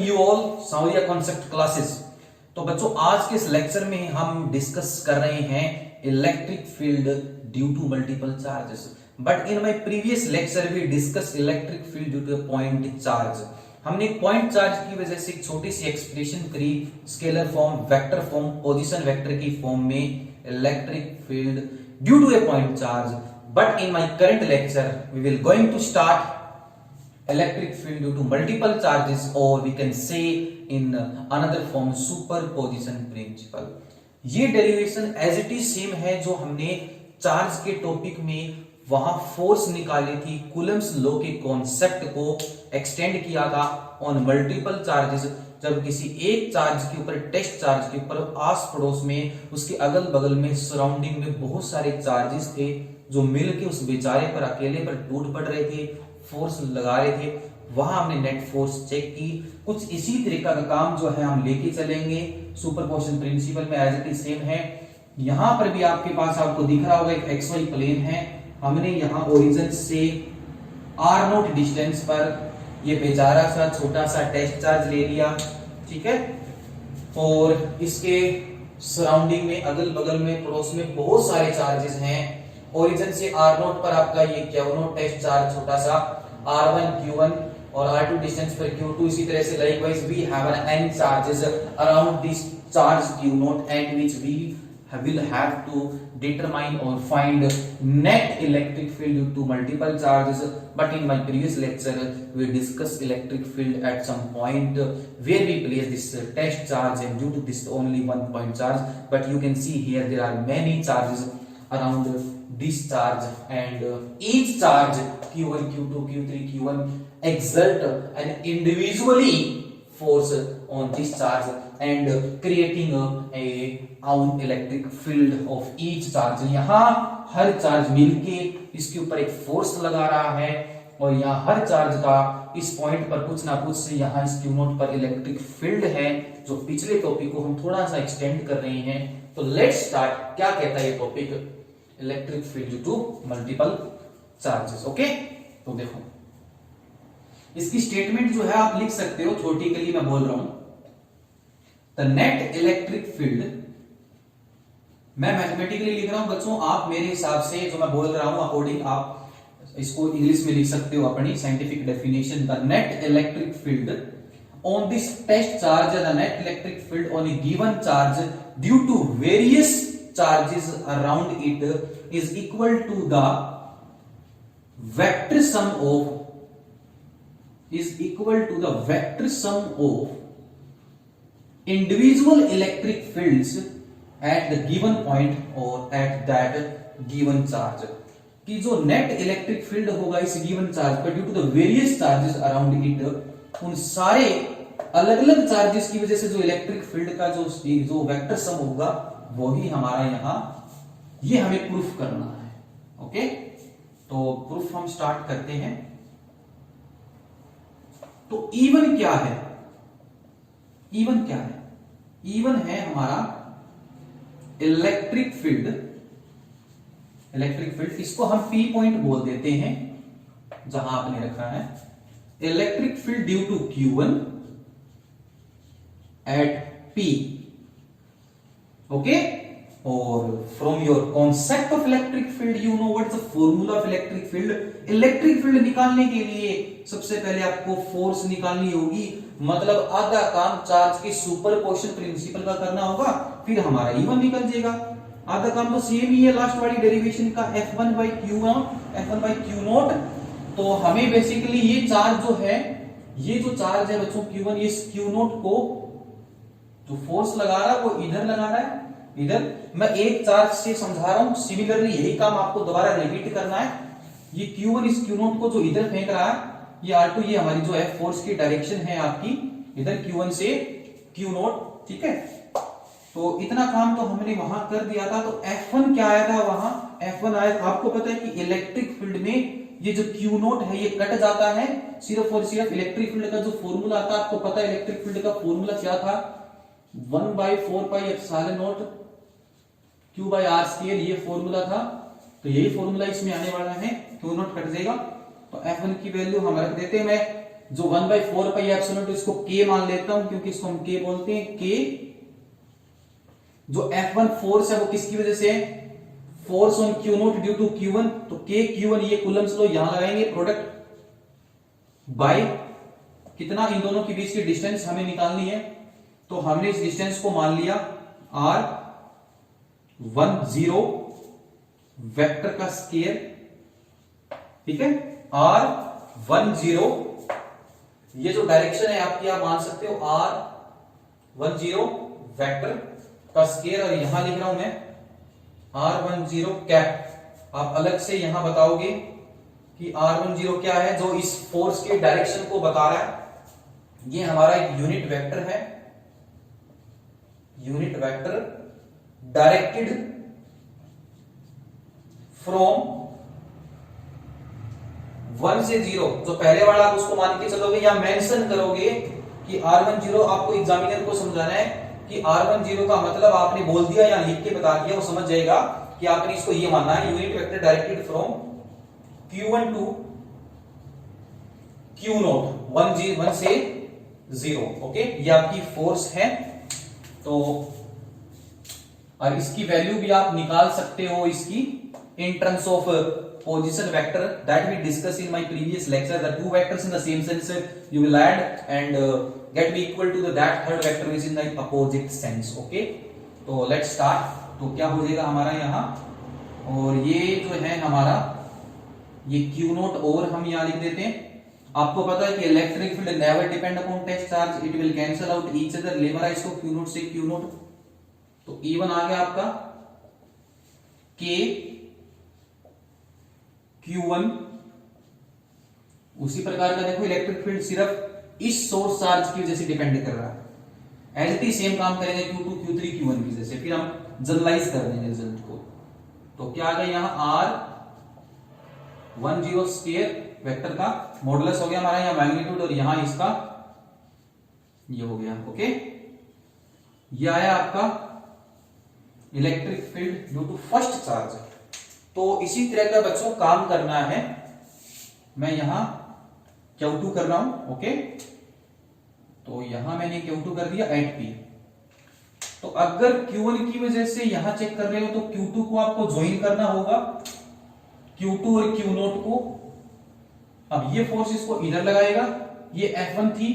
you all Sauriya concept classes। तो बच्चों आज के इस लेक्चर में हम डिस्कस कर रहे हैं electric field due to multiple charges. But in my previous lecture we discuss electric field due to a point charge. हमने पॉइंट चार्ज की वजह से एक छोटी सी एक्सप्रेशन करी, scalar form, vector form, position vector की फॉर्म में electric field due to a point charge. But in my current lecture we will going to start electric field due to multiple charges, or we can say in another form superposition principle। ये derivation as it is same है जो हमने charge के topic में वहां force निकाली थी, Coulomb's law के कॉन्सेप्ट को एक्सटेंड किया था ऑन मल्टीपल चार्जेस। जब किसी एक चार्ज के ऊपर, टेस्ट चार्ज के ऊपर, आस पड़ोस में, उसके अगल बगल में, सराउंडिंग में बहुत सारे चार्जेस थे जो मिलके उस बेचारे पर, अकेले पर टूट पड़ रहे थे, फोर्स लगा रहे थे। वहां हमने नेट फोर्स चेक की। कुछ इसी तरीका का काम जो है हम लेके चलेंगे सुपरपोजिशन प्रिंसिपल में, एज इट इज सेम है। यहां पर भी आपके पास आपको दिख रहा होगा एक एक्सवाई प्लेन है। हमने यहां ओरिजिन से r0 डिस्टेंस पर ये बेचारा सा छोटा सा टेस्ट चार्ज ले लिया, ठीक है। और इसके सराउंडिंग में, अगल बगल में, पड़ोस में बहुत सारे चार्जेस हैं। ओरिजिन से r0 पर आपका ये Q0 टेस्ट चार्ज छोटा सा, r1 Q1 और r2 डिस्टेंस पर Q2। इसी तरह से likewise we have an n charges around this charge Q0 and which we will have to determine or find net electric field due to multiple charges। But in my previous lecture we discussed electric field at some point where we place this test charge, and due to this only one point charge, but you can see here there are many charges around this charge, and each charge Q1, Q2, Q3, Q1 exert an individually force on this charge and creating a own electric field of each charge। यहाँ हर charge मिलके इसके ऊपर एक force लगा रहा है, और यहाँ हर चार्ज का इस पॉइंट पर कुछ ना कुछ से यहाँ इस Q0 पर इलेक्ट्रिक फील्ड है, जो पिछले टॉपिक को हम थोड़ा सा एक्सटेंड कर रहे हैं। तो लेट्स स्टार्ट। क्या कहता है ये topic? Electric field due to multiple charges. Okay, तो देखो इसकी स्टेटमेंट जो है आप लिख सकते हो, छोटी के लिए मैं बोल रहा हूं। द नेट इलेक्ट्रिक फील्ड, मैं मैथमेटिकली लिख रहा हूं बच्चों, आप मेरे हिसाब से जो मैं बोल रहा हूं अकॉर्डिंग आप इसको इंग्लिश में लिख सकते हो अपनी scientific definition. The net electric field on this test charge, the net electric field on a given charge due to various charges around it is equal to the vector sum of individual electric fields at the given point or at that given charge। कि जो net electric field होगा इस given charge पर due to the various charges around it, उन सारे अलग अलग charges की वजह से जो इलेक्ट्रिक फील्ड का जो वेक्टर सम होगा वही हमारा यहां, ये हमें प्रूफ करना है। ओके, तो प्रूफ हम स्टार्ट करते हैं। तो E1 क्या है? E1 क्या है? E1 है हमारा इलेक्ट्रिक फील्ड। इलेक्ट्रिक फील्ड, इसको हम P पॉइंट बोल देते हैं जहां आपने रखा है। Electric field due to Q1 at P। Okay, और from your concept of electric field you know what is the formula of electric field. Electric field निकालने के लिए सबसे पहले आपको फोर्स निकालनी होगी, मतलब आधा काम चार्ज के सुपरपोजिशन प्रिंसिपल का करना होगा, फिर हमारा E1 निकल जाएगा। आधा काम तो सेम ही है लास्ट वाली डेरिवेशन का, F1 by Q0। तो हमें बेसिकली ये चार्ज जो है, ये जो चार्ज है बच्चों Q1, ये Q0 को जो फोर्स लगा रहा है वो इधर लगा रहा है, इधर। मैं एक चार्ज से समझा रहा हूं, सिमिलरली यही काम आपको दोबारा रिपीट करना है। ये Q1 इस Q0 को जो इधर फेंक रहा है, ये R2 ये हमारी जो है फोर्स की डायरेक्शन है आपकी, इधर Q1 से Q0, ठीक है। तो इतना काम तो हमने वहां कर दिया था। तो F1 क्या आया था वहां? F1 आया, आपको पता है कि इलेक्ट्रिक फील्ड में ये जो Q0 है ये कट जाता है, सिर्फ और सिर्फ इलेक्ट्रिक फील्ड का जो फॉर्मूला आता है, आपको पता है इलेक्ट्रिक फील्ड का फॉर्मूला क्या था? 1/4πε0 Q/r², ये फॉर्मूला था। तो यही फॉर्मूला इसमें आने वाला है, Q0 कट जाएगा। तो F1 की वैल्यू हम रख देते हैं, मैं जो 1/4πε0 इसको k मान लेता हूं, क्योंकि इसको हम k बोलते हैं। k जो F1 फोर्स है वो किसकी वजह से है? Force on Q naught due to Q1, तो k Q1 ये कूलम्स लो यहां लगाएंगे, प्रोडक्ट बाय कितना, इन दोनों के बीच की डिस्टेंस हमें निकालनी है, तो हमने इस डिस्टेंस को मान लिया r10 वेक्टर का स्केयर, ठीक है। r10 ये जो डायरेक्शन है आपकी, आप मान सकते हो r10 वेक्टर का स्केयर, और यहां लिख रहा हूं मैं r10 कैप। आप अलग से यहां बताओगे कि r10 क्या है, जो इस फोर्स के डायरेक्शन को बता रहा है। ये हमारा एक यूनिट वेक्टर है, यूनिट वेक्टर डायरेक्टेड फ्रॉम 1 से 0, जो पहले वाला आप उसको मान के चलोगे या मेंशन करोगे कि r10, आपको एग्जामिनर को समझाना है कि r10 का मतलब आपने बोल दिया या लिख के बता दिया, वो समझ जाएगा कि आपने इसको ये मानना है, unit vector directed from Q1 to Q naught 1 से 0, ओके। ये आपकी फोर्स है, तो और इसकी वैल्यू भी आप निकाल सकते हो इसकी in terms of position vector that we discussed in my previous lecture. The two vectors in the same sense you will add and get be equal to that third vector which is in the opposite sense, okay. तो let's start. तो क्या हो जाएगा हमारा यहाँ, और ये जो है हमारा ये Q नोट, और हम यहाँ लिख देते हैं। आपको पता है कि electric field never depend upon test charge, it will cancel out each other. लेवराइज को Q नोट से Q नोट, तो E1 आ गया आपका K Q1। उसी प्रकार का देखो इलेक्ट्रिक फील्ड सिर्फ इस सोर्स चार्ज की वजह से डिपेंड कर रहा है। एज इट इज सेम काम करेंगे Q2 Q3 Q1 की जैसे, फिर हम जनरलाइज कर देंगे रिजल्ट को। तो क्या आ गया यहाँ r10 स्क्वायर वेक्टर का मॉडुलस हो गया हमारा यहाँ मैग्नीट्यूड, और यहाँ इसका ये हो गया, ओके। ये आया आपका electric field due to first charge. तो इसी तरह का बच्चों काम करना है, मैं यहां Q2 कर रहा हूं, ओके। तो यहां मैंने Q2 कर दिया एट P। तो अगर Q1 की वजह से यहां चेक कर रहे हो तो Q2 को आपको ज्वाइन करना होगा, Q2 और Q नोट को। अब ये फोर्स इसको इधर लगाएगा, ये F1 थी,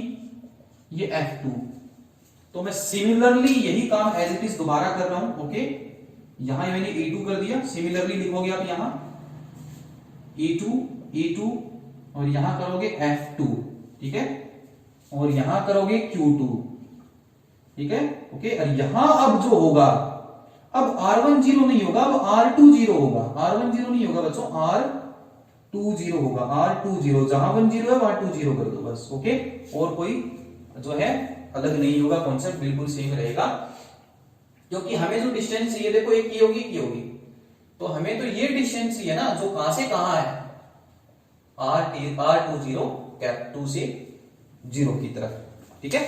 ये F2। तो मैं सिमिलरली यही काम एज इट इज दोबारा कर रहा हूं, ओके। यहां मैंने E2 कर दिया, सिमिलरली लिखोगे आप यहां E2 और यहां करोगे F2, ठीक है, और यहां करोगे Q2, ठीक है, ओके। और यहां अब जो होगा, अब R10 नहीं होगा, अब R20 होगा। R10 नहीं होगा बच्चों, R20 होगा, R20। जहां 10 है वहां 20 कर दो बस, ओके। और कोई जो है अलग नहीं होगा, कॉन्सेप्ट बिल्कुल सेम रहेगा। क्योंकि हमें जो डिस्टेंस चाहिए, देखो एक की होगी, तो हमें तो ये डिस्टेंस चाहिए ना, जो कहां से कहां है, R20 कैप 2 से 0 की तरफ, ठीक है।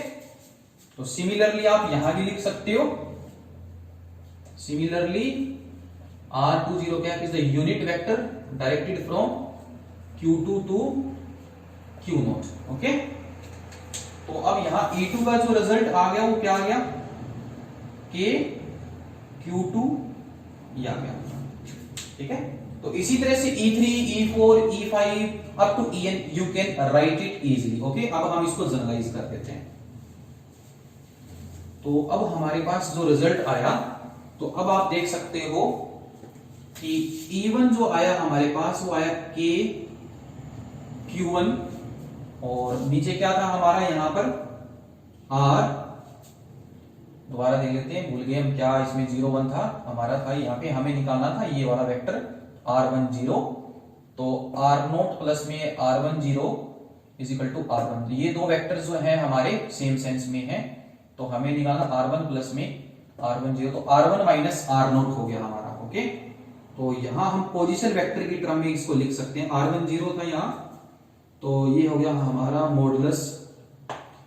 तो सिमिलरली आप यहां भी लिख सकते हो, similarly R20 cap is the unit vector directed from Q2 to Q naught, okay. तो अब यहां E2 का जो रिजल्ट आ गया वो क्या आ गया, K Q2 ये आ गया, ठीक है। तो इसी तरह से E3 E4 E5 up to En you can write it easily, okay. अब हम इसको जनरलाइज कर देते हैं। तो अब हमारे पास जो रिजल्ट आया, तो अब आप देख सकते हो कि E1 जो आया हमारे पास वो आया K Q1, और नीचे क्या था हमारा यहां पर R, दोबारा देख लेते हैं, भूल गए हम क्या, इसमें 0 1 था हमारा, था यहाँ पे हमें निकालना था ये वाला वेक्टर R10। तो R0 प्लस में R10 is equal to R1। ये दो वेक्टर जो है हमारे सेम सेंस में है, तो हमें निकालना R1 प्लस में R10, तो R1 माइनस R0 हो गया हमारा, ओके। तो यहां हम पोजीशन वेक्टर की टर्म में इसको लिख सकते हैं, R10 था यहाँ, तो ये हो गया हमारा मॉडुलस।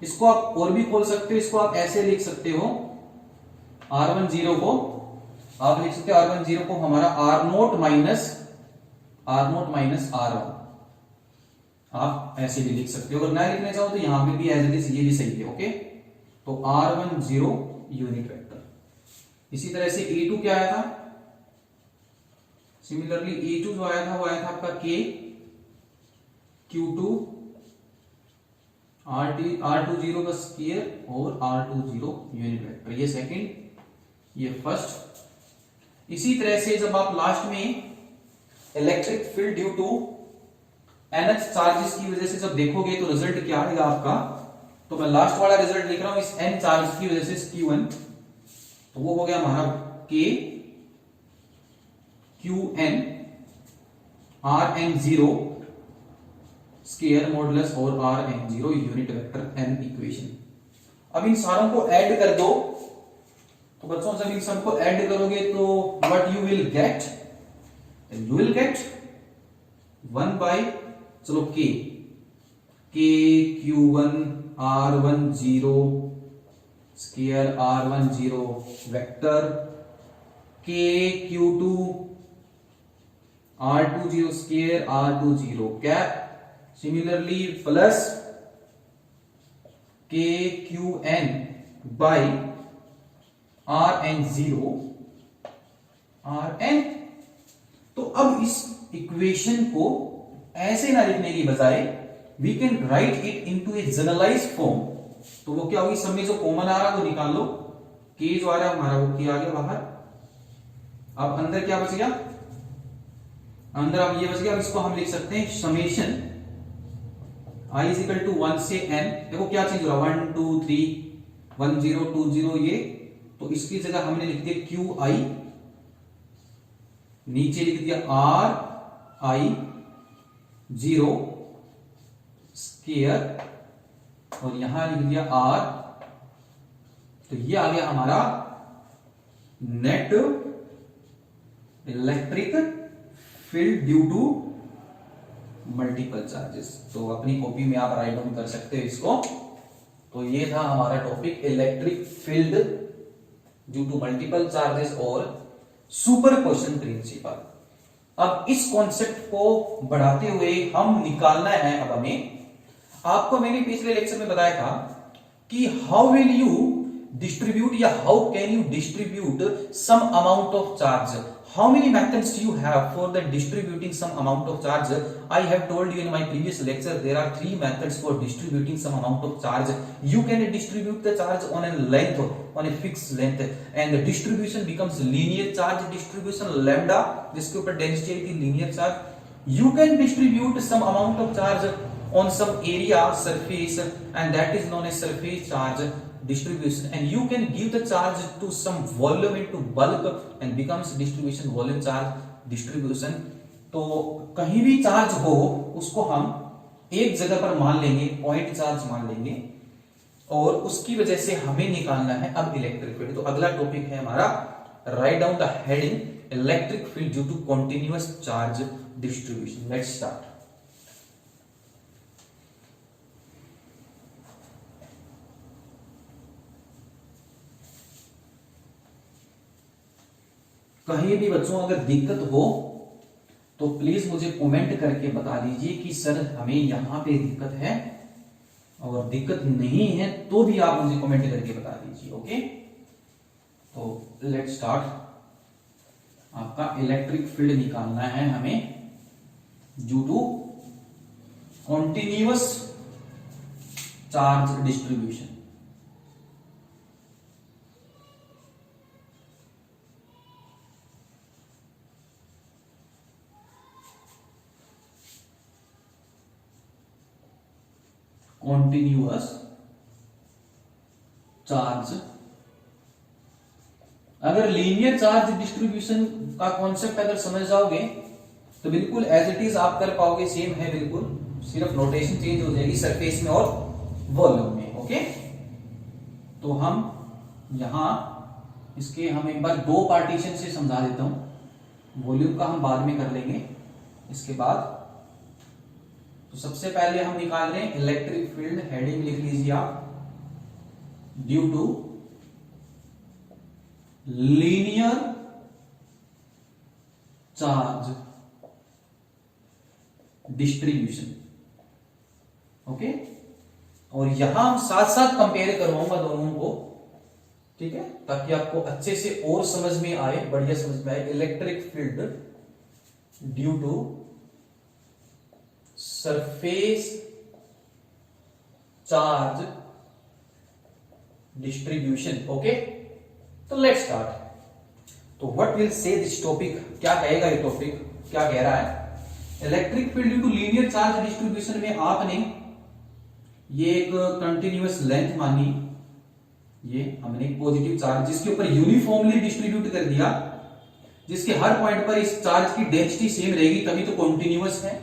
इसको आप और भी खोल सकते हो, इसको आप ऐसे लिख सकते हो, R10 को आप लिख सकते हो, R10 को हमारा R0 माइनस R1, आप ऐसे भी लिख सकते हो, अगर ना लिखना चाहो तो यहां पे भी एज इट इज ये भी सही है। ओके, तो r10 यूनिट वेक्टर। इसी तरह से a2 क्या आया था, सिमिलरली a2 जो आया था वो आया था आपका k q2 r20 का स्क्वायर और r20 यूनिट वेक्टर, ये सेकंड, ये फर्स्ट। इसी तरह से जब आप लास्ट में electric field due to NH charges की वजह से जब देखोगे तो रिजल्ट क्या आएगा आपका, तो मैं लास्ट वाला रिजल्ट लिख रहा हूं इस N चार्ज की वजह से Q1, तो वो हो गया हमारा K QN RN0 square modulus और RN0 unit vector N equation. अब इन सारों को ऐड कर दो, तो बच्चों जब इन सबको ऐड करोगे तो what you will get, you will get 1 by, चलो K Q1 R10 square R10 vector, K Q2 R20 square R20 cap, similarly plus K QN by RN0 RN। तो अब इस इक्वेशन को ऐसे ना लिखने की बजाय we can write it into a generalized form. तो वो क्या होगी, सब में जो कॉमन आ रहा है वो निकाल लो, K जो आ रहा है हमारा वो K आ गया बाहर, अब अंदर क्या बच गया, अंदर अब ये बच गया। अब इसको हम लिख सकते हैं summation I is equal to 1 से n, देखो क्या चेंज हो रहा है 1 2 3 1 0 2 0 ये, तो इसकी जगह हमने लिख दिया QI, नीचे लिख दिया RI0 स्क्वायर और यहां लिख दिया R, तो ये आ गया हमारा net electric field due to multiple charges. तो अपनी कॉपी में आप राइट डाउन कर सकते हो इसको। तो ये था हमारा topic electric field due to multiple charges और सुपरपोजिशन प्रिंसिपल। अब इस कॉन्सेप्ट को बढ़ाते हुए हम निकालना है, अब हमें, आपको मैंने पिछले लेक्चर में बताया था कि हाउ विल यू डिस्ट्रीब्यूट या how can you distribute some amount of charge, how many methods you have for the distributing some amount of charge. I have told you in my previous lecture there are 3 methods for distributing some amount of charge. You can distribute the charge on a length, on a fixed length, and the distribution becomes linear charge distribution lambda, जिसके ऊपर density की linear charge. You can distribute some amount of charge on some area surface and that is known as surface charge distribution, and you can give the charge to some volume into bulk and becomes distribution volume charge distribution. तो कहीं भी charge हो उसको हम एक जगह पर मान लेंगे, पॉइंट चार्ज मान लेंगे, और उसकी वजह से हमें निकालना है अब इलेक्ट्रिक फील्ड। तो अगला टॉपिक है हमारा, write down the heading electric field due to continuous charge distribution. Let's start. कहीं भी बच्चों अगर दिक्कत हो तो प्लीज मुझे कमेंट करके बता दीजिए कि सर हमें यहां पे दिक्कत है, और दिक्कत नहीं है तो भी आप मुझे कमेंट करके बता दीजिए। ओके, तो लेट्स स्टार्ट। आपका इलेक्ट्रिक फील्ड निकालना है हमें due to continuous charge distribution. Continuous charge, अगर लीनियर चार्ज डिस्ट्रीब्यूशन का कॉन्सेप्ट अगर समझ जाओगे तो बिल्कुल एज इट इज आप कर पाओगे, सेम है बिल्कुल, सिर्फ नोटेशन चेंज हो जाएगी सरफेस में और वॉल्यूम में। ओके, तो हम यहां इसके हम एक बार दो पार्टीशन से समझा देता हूं, वॉल्यूम का हम बाद में कर लेंगे इसके बाद। तो सबसे पहले हम निकाल रहे हैं इलेक्ट्रिक फील्ड, हेडिंग लिख लीजिए आप, due to linear charge distribution. Okay, और यहां हम साथ साथ कंपेयर करवाऊंगा दोनों को, ठीक है, ताकि आपको अच्छे से और समझ में आए, बढ़िया समझ में आए। Electric field due to surface charge distribution. Okay, तो लेट्स स्टार्ट। तो what will say this topic, क्या कहेगा ये टॉपिक, क्या कह रहा है? Electric field due to linear charge distribution में आपने ये एक कंटिन्यूअस लेंथ मानी, ये हमने पॉजिटिव चार्ज जिसके ऊपर यूनिफॉर्मली डिस्ट्रीब्यूट कर दिया, जिसके हर पॉइंट पर इस चार्ज की डेंसिटी सेम रहेगी तभी तो कॉन्टिन्यूअस है।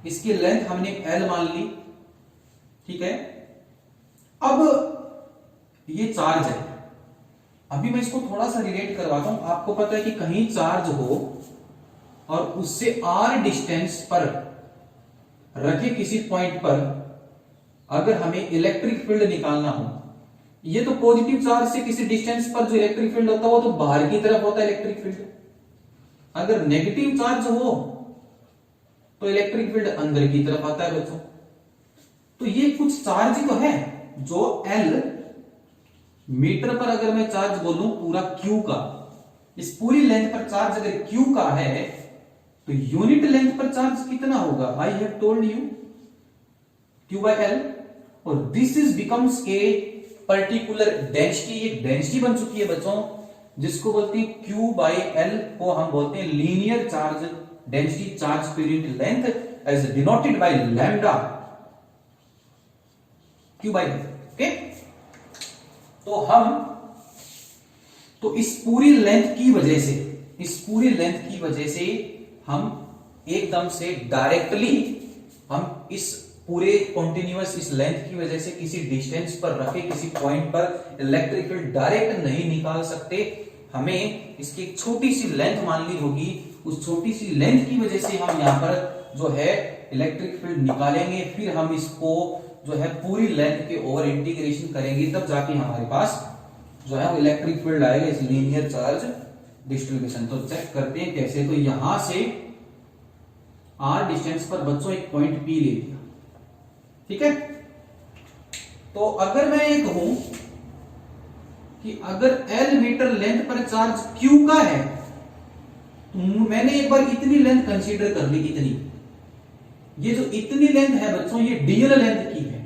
इसकी लेंथ हमने L मान ली, ठीक है। अब ये चार्ज है, अभी मैं इसको थोड़ा सा रिलेट करवाता हूं। आपको पता है कि कहीं चार्ज हो और उससे r डिस्टेंस पर रखे किसी पॉइंट पर अगर हमें इलेक्ट्रिक फील्ड निकालना हो, ये तो पॉजिटिव चार्ज से किसी डिस्टेंस पर जो इलेक्ट्रिक फील्ड होता है वो तो बाहर की तरफ होता है इलेक्ट्रिक फील्ड। अगर नेगेटिव चार्ज हो तो इलेक्ट्रिक फील्ड अंदर की तरफ आता है बच्चों। तो ये कुछ चार्ज तो है जो L मीटर पर, अगर मैं चार्ज बोलूं पूरा Q का, इस पूरी लेंथ पर चार्ज अगर Q का है तो यूनिट लेंथ पर चार्ज कितना होगा? I have told you Q by L, और this is becomes a particular density. ये डेंसिटी बन चुकी है बच्चों, जिसको बोलते हैं Q by L, को हम बोलते हैं linear charge density, charge per unit length, as denoted by lambda Q by L। Okay, तो इस पूरी लेंथ की वजह से, इस पूरी लेंथ की वजह से हम एकदम से डायरेक्टली हम इस पूरे कॉन्टिन्यूअस इस लेंथ की वजह से किसी डिस्टेंस पर रखे किसी पॉइंट पर इलेक्ट्रिक फील्ड डायरेक्ट नहीं निकाल सकते। हमें इसकी एक छोटी सी लेंथ माननी होगी, उस छोटी सी लेंथ की वजह से हम यहां पर जो है इलेक्ट्रिक फील्ड निकालेंगे, फिर हम इसको जो है पूरी लेंथ के ओवर इंटीग्रेशन करेंगे, तब जाके हमारे पास जो है वो इलेक्ट्रिक फील्ड आएगा इस लीनियर चार्ज डिस्ट्रीब्यूशन। तो चेक करते हैं कैसे। तो यहां से r डिस्टेंस पर बच्चों एक पॉइंट P ले लिया, ठीक है। तो अगर मैं ये कहूं कि अगर L मीटर लेंथ पर चार्ज Q का है, तो मैंने एक बार इतनी लेंथ कंसीडर कर ली, इतनी, ये जो इतनी लेंथ है बच्चों ये डीएल लेंथ की है।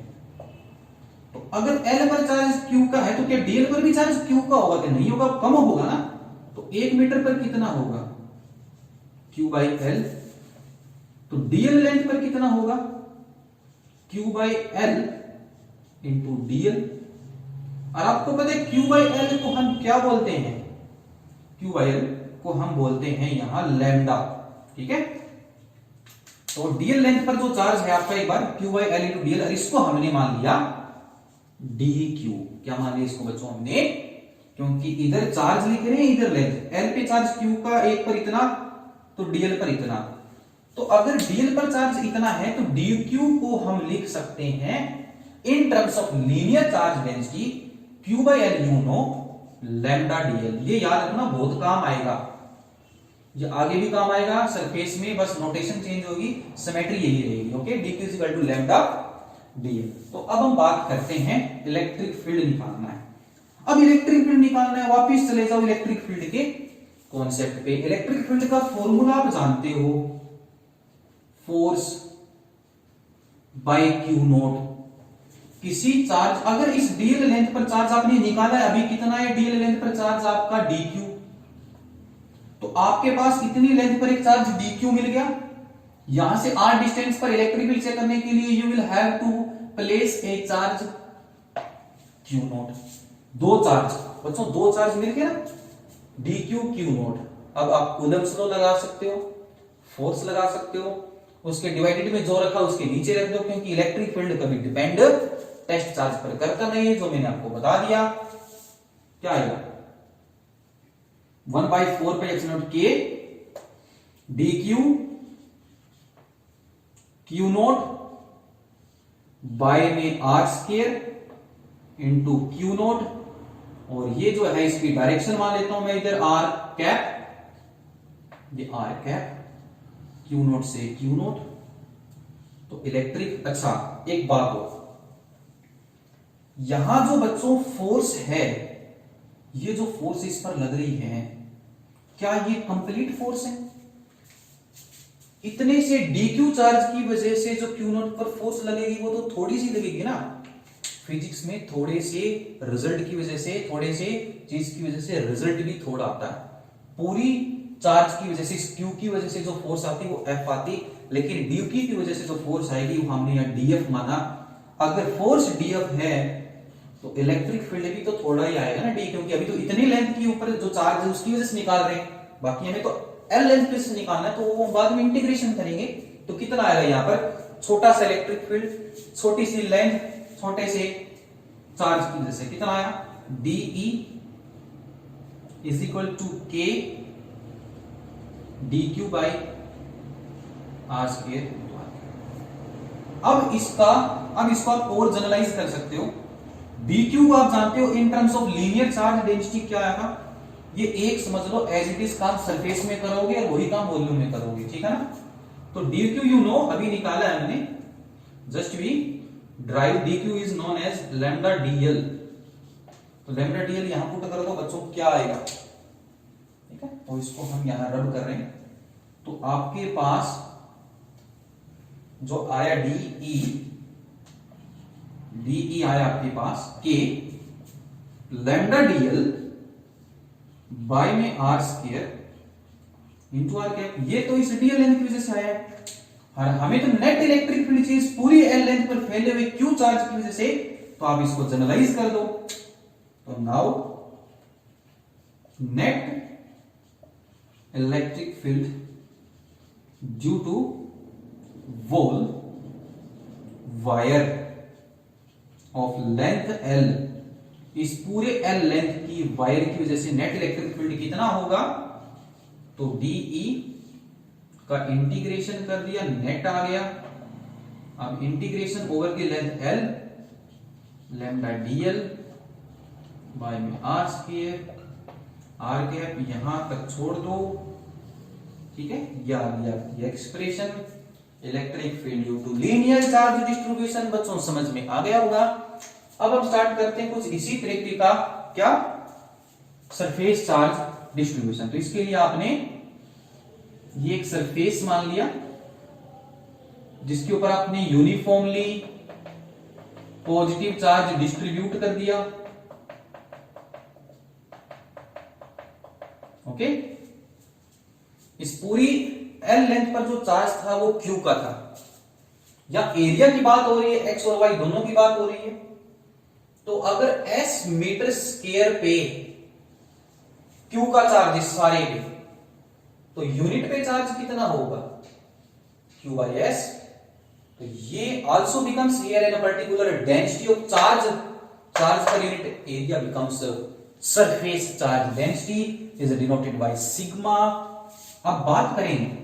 तो अगर L पर चार्ज Q का है तो क्या डीएल पर भी चार्ज Q का होगा? कि नहीं होगा, कम होगा ना। तो 1 मीटर पर कितना होगा? Q by L। तो डीएल लेंथ पर कितना होगा? Q by L into DL. और आपको पता है Q by L को हम क्या बोलते हैं? Q by L को हम बोलते हैं यहां लैम्डा, ठीक है। तो डीएल लेंथ पर जो चार्ज है आपका, एक बार Q by L into DL, और इसको हमने मान लिया dq। क्या मान लिया इसको बच्चों हमने? क्योंकि इधर चार्ज लिख रहे हैं, इधर लेंथ। L पे चार्ज Q का एक पर इतना, तो डीएल पर इतना। तो अगर डीएल पर चार्ज इतना है तो dq को हम लिख सकते हैं in terms of linear charge density Q by L you know lambda DL. ये याद रखना, बहुत काम आएगा, ये आगे भी काम आएगा सरफेस में, बस नोटेशन चेंज होगी, सिमेट्री यही रहेगी। Okay, dq is equal to lambda DL. तो अब हम बात करते हैं इलेक्ट्रिक फील्ड निकालना है। अब इलेक्ट्रिक फील्ड निकालना है, वापिस चले जाओ इलेक्ट्रिक फील्ड के कॉन्सेप्ट पे। इलेक्ट्रिक फील्ड का फॉर्मूला आप जानते हो, फोर्स बाय क्यू नोट। किसी चार्ज, अगर इस डीएल लेंथ पर चार्ज आपने निकाला है, अभी कितना है डीएल लेंथ पर चार्ज आपका dq, तो आपके पास इतनी लेंथ पर एक चार्ज dq मिल गया। यहां से r डिस्टेंस पर इलेक्ट्रिक फील्ड चेक करने के लिए you will have to place a charge q naught. दो चार्ज बच्चों, दो चार्ज मिल गया ना, dq q नोट। अब आप कूलम्ब्स लॉ लगा सकते हो, फोर्स लगा सकते हो, उसके डिवाइडेड में जो रखा उसके नीचे रख दो, क्योंकि इलेक्ट्रिक फील्ड कभी डिपेंड टेस्ट चार्ज पर करता नहीं है, जो मैंने आपको बता दिया। क्या आएगा? 1/4 पे epsilon k dq q naught by में r square into q naught, और ये जो है इसकी डायरेक्शन मान लेता हूं मैं इधर r कैप, ये r कैप, q नोट से q नोट। तो इलेक्ट्रिक, अच्छा एक बात हो, यहां जो बच्चों फोर्स है, ये जो फोर्स इस पर लग रही है, क्या ये कंप्लीट फोर्स है? इतने से dq चार्ज की वजह से जो q नॉट पर फोर्स लगेगी वो तो थोड़ी सी लगेगी ना। फिजिक्स में थोड़े से रिजल्ट की वजह से, थोड़े से चीज की वजह से रिजल्ट भी थोड़ा आता है। पूरी चार्ज की वजह से, q की वजह से जो फोर्स आती वो f आती, लेकिन dq की वजह से जो फोर्स आएगी वो हमने यहाँ df माना। अगर फोर्स df है तो इलेक्ट्रिक फील्ड भी तो थोड़ा ही आएगा ना d, क्योंकि अभी तो इतनी लेंथ के ऊपर जो चार्ज है उसकी वजह से निकाल रहे हैं, बाकी हमें तो l लेंथ पे से निकालना है, तो वो बाद में इंटीग्रेशन करेंगे। तो कितना आएगा यहाँ पर, छोटा सा इलेक्ट्रिक फील्ड, छोटी सी लेंथ, छोटे से चार्ज की वजह से कितना आया, dE is equal to k dq by r square. अब इसको आप और जनरलाइज कर सकते हो। dq को आप जानते हो in terms of linear charge density क्या आएगा, ये एक समझ लो एज इट इज काम सरफेस में करोगे और वही काम वॉल्यूम में करोगे, ठीक है ना। तो dq यू नो अभी निकाला है मैंने, just we drive dq is known as lambda dl। तो लैम्डा dl यहां पुट कर दो बच्चों, क्या आएगा, ठीक है। तो इसको हम यहां रब कर रहे हैं, तो आपके पास जो आया dE आया आपके पास k लैम्डा dl बाय में r square into r cap. ये तो इस dl लेंथ की वजह से आया है, और हमें तो नेट इलेक्ट्रिक फील्ड चाहिए पूरी l लेंथ पर फैले हुए q चार्ज की वजह से। तो आप इसको जनरलाइज कर दो, तो now net electric field due to wall wire of length l, इस पूरे l लेंथ की वायर की वजह से नेट इलेक्ट्रिक फील्ड कितना होगा, तो dE का इंटीग्रेशन कर दिया, नेट आ गया। अब इंटीग्रेशन ओवर की length l, lambda dl by में r स्क्वायर, r कैप यहां तक छोड़ दो, ठीक है। या expression electric field due to linear charge distribution बच्चों समझ में आ गया होगा। अब हम स्टार्ट करते हैं कुछ इसी तरीके का, क्या, सरफेस चार्ज डिस्ट्रीब्यूशन। तो इसके लिए आपने ये एक सरफेस मान लिया जिसके ऊपर आपने यूनिफॉर्मली पॉजिटिव चार्ज डिस्ट्रीब्यूट कर दिया, ओके। इस पूरी L लेंथ पर जो चार्ज था वो Q का था, या एरिया की बात हो रही है, x और y दोनों की बात हो रही है। तो अगर S मीटर स्क्वायर पे Q का चार्ज इस सारे पे, तो यूनिट पे चार्ज कितना होगा, Q बाई S। तो ये also becomes here in a particular density of charge, charge per unit area becomes surface charge density is denoted by sigma. अब बात करें,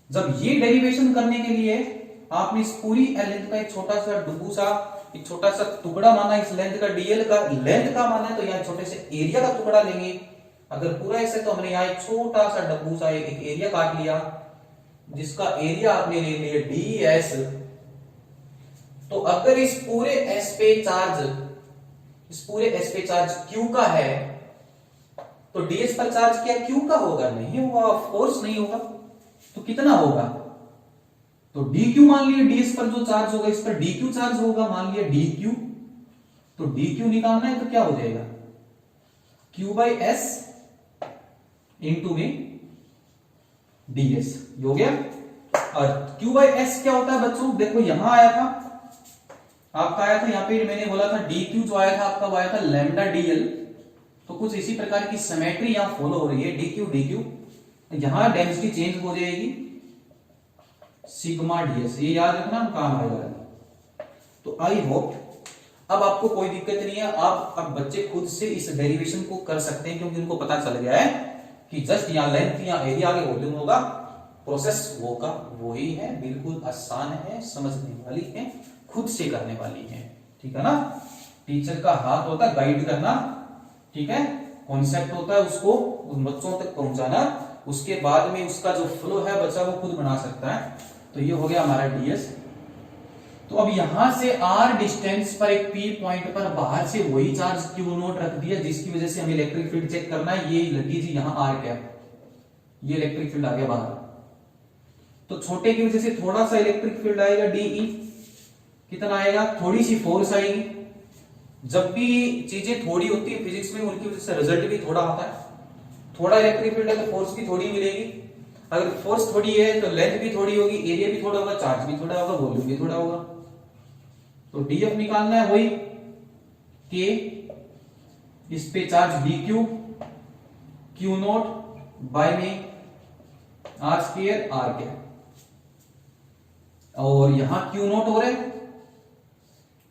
जब ये डेरिवेशन करने के लिए आपने इस पूरी L लेंथ का एक छोटा सा डुबू सा, एक छोटा सा टुकड़ा माना, इस लेंथ का dl का लेंथ का माना है, तो यहाँ छोटे से एरिया का टुकड़ा लेंगे। अगर पूरा ऐसे, तो हमने यहाँ एक छोटा सा डब्बू सा एक एरिया काट लिया, जिसका एरिया आपने ले लिया ds। तो अगर इस पूरे S पे चार्ज Q का है, तो ds पर चार्ज क्या Q का होगा, नहीं होगा, ऑफ कोर्स नहीं होगा। तो कितना होगा, तो dq मान लिया, ds पर जो चार्ज होगा इस पर dq चार्ज होगा, मान लिया dq। तो dq निकालना है तो क्या हो जाएगा, q बाई s इंटू में ds हो गया। और q बाई s क्या होता है बच्चों, देखो यहां आया था आपका, आया था यहाँ पे मैंने बोला था dq जो आया था आपका वो आया था लैम्डा dl। तो कुछ इसी प्रकार की सिमेट्री यहां फॉलो हो रही है, dq यहां डेंसिटी चेंज हो जाएगी, सिग्मा ds, ये याद रखना, काम आएगा। तो आई होप अब आपको कोई दिक्कत नहीं है, आप अब बच्चे खुद से इस डेरिवेशन को कर सकते हैं, क्योंकि उनको पता चल गया है कि जस्ट यहाँ लेंथ या एरिया आगे वॉल्यूम होगा, प्रोसेस वो का वही है, बिल्कुल आसान है, समझने वाली है, खुद से करने वाली है, ठीक है ना। टीचर का हाथ होता है गाइड करना, ठीक है, कॉन्सेप्ट होता है उसको उन बच्चों तक पहुंचाना, उसके बाद में उसका जो फ्लो है बच्चा वो खुद बना सकता है। तो ये हो गया हमारा ds। तो अब यहां से r डिस्टेंस पर एक p पॉइंट पर बाहर से वही चार्ज q नोट रख दिया, जिसकी वजह से हमें इलेक्ट्रिक फील्ड चेक करना है। ये लगी जी यहां r कैप, ये इलेक्ट्रिक फील्ड आ गया बाहर। तो छोटे की वजह से थोड़ा सा इलेक्ट्रिक फील्ड आएगा dE, कितना आएगा, थोड़ी सी फोर्स आएगी। जब भी चीजें थोड़ी होती है फिजिक्स में, उनकी वजह से रिजल्ट भी थोड़ा आता है। थोड़ा इलेक्ट्रिक फील्ड है तो फोर्स भी थोड़ी मिलेगी, अगर फोर्स थोड़ी है तो लेंथ भी थोड़ी होगी, एरिया भी थोड़ा होगा, चार्ज भी थोड़ा होगा, वॉल्यूम भी थोड़ा होगा। तो डीएफ निकालना है वही के, इस पे charge dq, q naught by में r स्क्वायर r कैप, और यहां q नोट हो रहा है,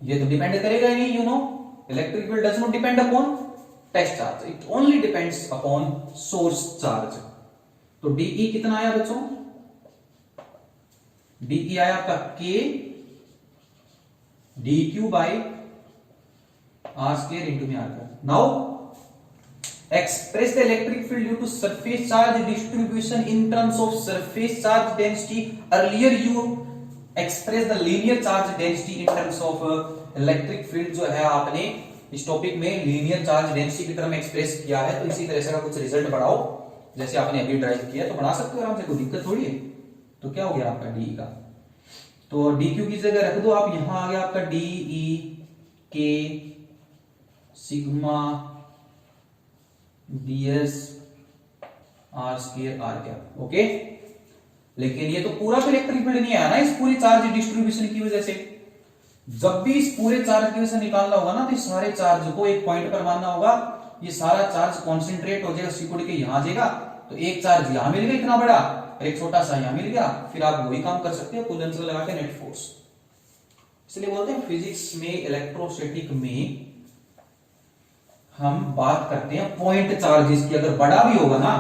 ये तो डिपेंड करेगा ही नहीं, you know electric field does not depend upon test charge, it only depends upon source charge. तो dE कितना आया बच्चों, dE आया आपका k dq by r square into में r cap. Now express the electric field due to surface charge distribution in terms of surface charge density. Earlier you express the linear charge density in terms of electric field, जो है आपने इस topic में linear charge density की term express किया है। तो इसी तरह से का कुछ रिजल्ट बढ़ाओ, जैसे आपने अभी ड्राइव किया तो बना सकते हो आराम से, कोई दिक्कत थोड़ी है। तो क्या हो गया आपका डी का, तो dq की जगह रख दो आप, यहां आ गया आपका dE k sigma ds r square r cap. Okay, लेकिन ये तो पूरा तो इलेक्ट्रिक फील्ड नहीं आया ना इस पूरी चार्ज डिस्ट्रीब्यूशन की वजह से। जब भी इस पूरे चार्ज की वजह से निकालना होगा ना, तो इस सारे चार्ज को एक पॉइंट पर मानना होगा, ये सारा चार्ज कॉन्सेंट्रेट हो जाएगा, सिकुड़ के यहां आ जाएगा। तो एक चार्ज यहां मिल गया इतना बड़ा, एक छोटा सा यहां मिल गया, फिर आप वही काम कर सकते हो कूलेंट से लगा के नेट फोर्स। इसलिए बोलते हैं फिजिक्स में, इलेक्ट्रोस्टैटिक में हम बात करते हैं पॉइंट चार्जेस की। अगर बड़ा भी होगा ना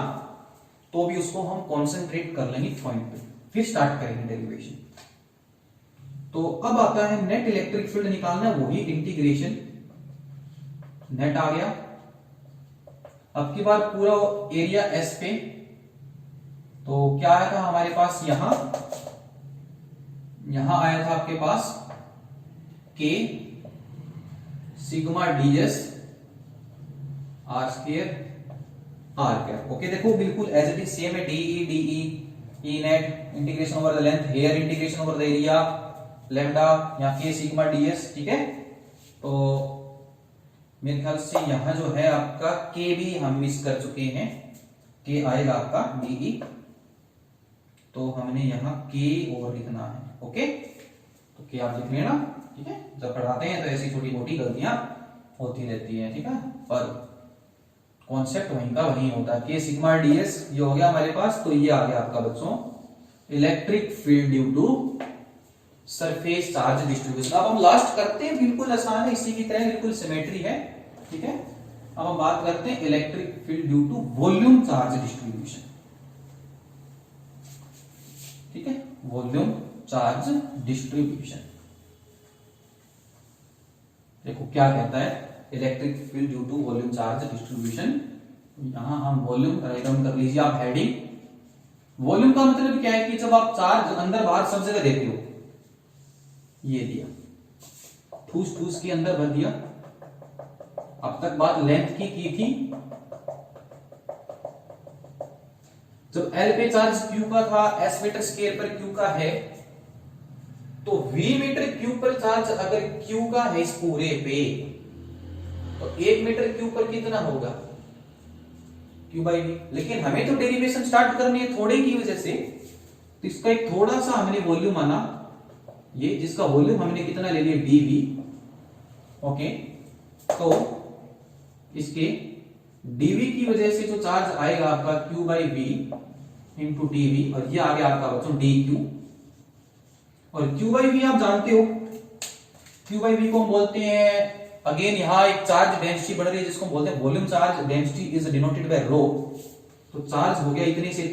तो भी उसको हम कॉन्सेंट्रेट कर लेंगे पॉइंट पे, फिर स्टार्ट करेंगे डेरिवेशन। तो अब आता है नेट इलेक्ट्रिक फील्ड निकालना, वही इंटीग्रेशन नेट आ गया। अब की बार पूरा एरिया एस पे, तो क्या आया था हमारे पास, यहां आया था आपके पास के sigma ds r square r cap. Okay, देखो बिल्कुल एज इट इज सेम है, dE e net integration over the length, here integration over the area, lambda यहाँ k सिग्मा ds। ठीक है, तो मेरे ख्याल से यहां जो है आपका k भी हम मिस कर चुके हैं, k आएगा आपका dE, तो हमने यहां k और लिखना है। ओके, तो k आप लिख लेना। ठीक है, जब पढ़ाते हैं तो ऐसी छोटी मोटी गलतियां होती रहती हैं, ठीक है, पर कॉन्सेप्ट वहीं का वहीं होता है। के सिग्मा ds ये हो गया हमारे पास। तो ये आ गया आपका बच्चों electric field due to surface charge distribution. अब हम लास्ट करते हैं, बिल्कुल आसान है, इसी की तरह बिल्कुल सिमेट्री है। ठीक है, अब हम बात करते हैं electric field due to volume charge distribution. ठीक है, वॉल्यूम चार्ज डिस्ट्रीब्यूशन देखो क्या कहता है, electric field due to volume charge distribution. यहां हम वॉल्यूम राइट डाउन कर लीजिए आप हेडिंग। वॉल्यूम का मतलब क्या है कि जब आप चार्ज अंदर बाहर सब जगह देते हो, ये दिया ठूस ठूस के अंदर भर दिया। अब तक बात लेंथ की थी, जब एल पे चार्ज क्यू का था, एस मीटर स्क्वायर पर क्यू का है, तो वी मीटर क्यूब पर चार्ज अगर क्यू का है इस पूरे पे, तो 1 मीटर क्यूब पर कितना होगा, क्यू बाई वी। लेकिन हमें तो डेरिवेशन स्टार्ट करनी है थोड़े की वजह से, तो इसका एक थोड़ा सा हमने वॉल्यूम माना, ये जिसका वॉल्यूम हमने कितना ले लिया dV। ओके, तो इसके dV की वजह से जो चार्ज आएगा आपका Q by V into dV, और ये आ गया आपका बच्चों dQ। और Q बाई वी आप जानते हो, Q बाई वी को हम बोलते हैं, अगेन यहां एक चार्ज डेंसिटी बढ़ रही है जिसको बोलते हैं volume charge density is denoted by rho. तो चार्ज हो गया इतने से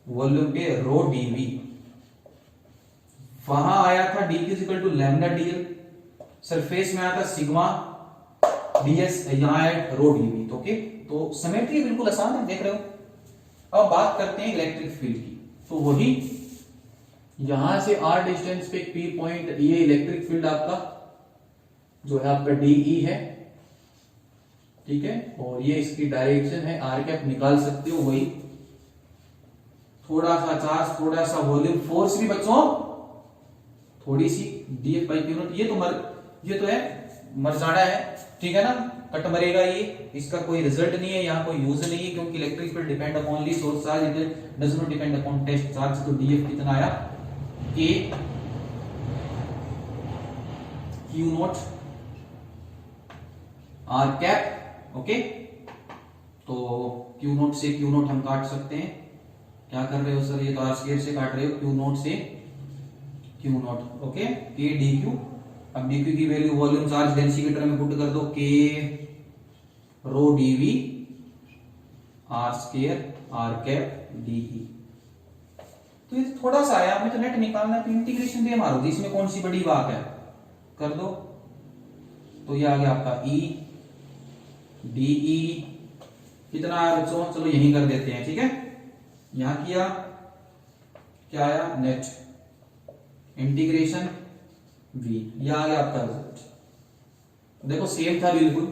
वॉल्यूम पे रो dV। वहां आया था dq equal to lambda dl, surface में आया था सिग्मा ds, यहां आया रो dV। तो ओके, तो सिमेट्री बिल्कुल आसान है, देख रहे हो। अब बात करते हैं इलेक्ट्रिक फील्ड की, तो वही यहां से r डिस्टेंस पे P पॉइंट, ये इलेक्ट्रिक फील्ड आपका जो है आपका DE है, ठीक है, और ये इसकी डायरेक्शन है r कैप, निकाल सकते हो वही। थोड़ा सा चार्ज, थोड़ा सा वॉल्यूम, फोर्स भी बच्चों थोड़ी सी dF बाई क्यू नॉट। ये तो है मरजाड़ा है, ठीक है ना, कट मरेगा ये, इसका कोई रिजल्ट नहीं है, यहाँ कोई यूज नहीं है, क्योंकि electric field depend upon only source charge, it does not depend upon test charge. तो dF कितना आया, K Q not R cap, okay. तो Q नॉट से Q नॉट हम काट सकते हैं, क्या कर रहे हो सर, ये तो R स्क्वायर से काट रहे हो, Q नॉट से Q not, okay, K dQ। अब dQ की वैल्यू वॉल्यूम चार्ज डेंसिटी में पुट कर दो, K रो dV R square R cap dE। तो ये थोड़ा सा आया, हमें तो नेट निकालना है, तो इंटीग्रेशन दे मारो, इसमें कौन सी बड़ी बात है, कर दो। तो ये आ गया आपका E dE कितना आया बच्चों, चलो यही कर देते हैं, ठीक है। यहां किया, क्या आया, नेट इंटीग्रेशन V, यह आ गया आपका रिजल्ट। देखो सेम था बिल्कुल,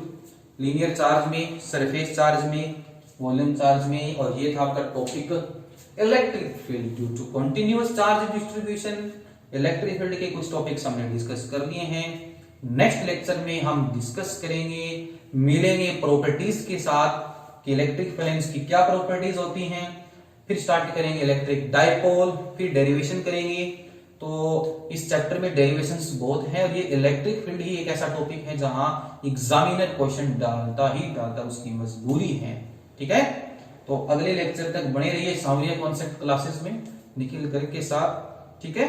लीनियर चार्ज में, सरफेस चार्ज में, वॉल्यूम चार्ज में, और ये था आपका topic electric field due to continuous charge distribution. Electric field के कुछ टॉपिक्स हमने डिस्कस कर लिए हैं। नेक्स्ट लेक्चर में हम डिस्कस करेंगे, मिलेंगे प्रॉपर्टीज के साथ कि इलेक्ट्रिक फील्ड्स की क्या प्रॉपर्टीज होती हैं, फिर स्टार्ट करेंगे इलेक्ट्रिक डाइपोल, फिर डेरिवेशन करेंगे। तो इस चैप्टर में डेरिवेशंस बहुत हैं, और ये इलेक्ट्रिक फील्ड ही एक ऐसा टॉपिक है जहां एग्जामिनर क्वेश्चन डालता ही डालता, उसकी मजबूरी है, ठीक है। तो अगले लेक्चर तक बने रहिए सावरिया कॉन्सेप्ट क्लासेस में निखिल गर्ग के साथ, ठीक है,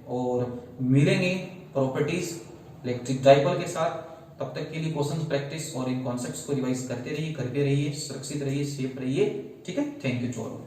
और मिलेंगे प्रॉपर्टीज इलेक्ट्रिक डाइपोल के साथ। तब तक के लिए क्वेश्चन प्रैक्टिस और इन कॉन्सेप्ट्स को रिवाइज करते रहिए, सुरक्षित रहिए, सेफ रहिए, ठीक है। Thank you to all.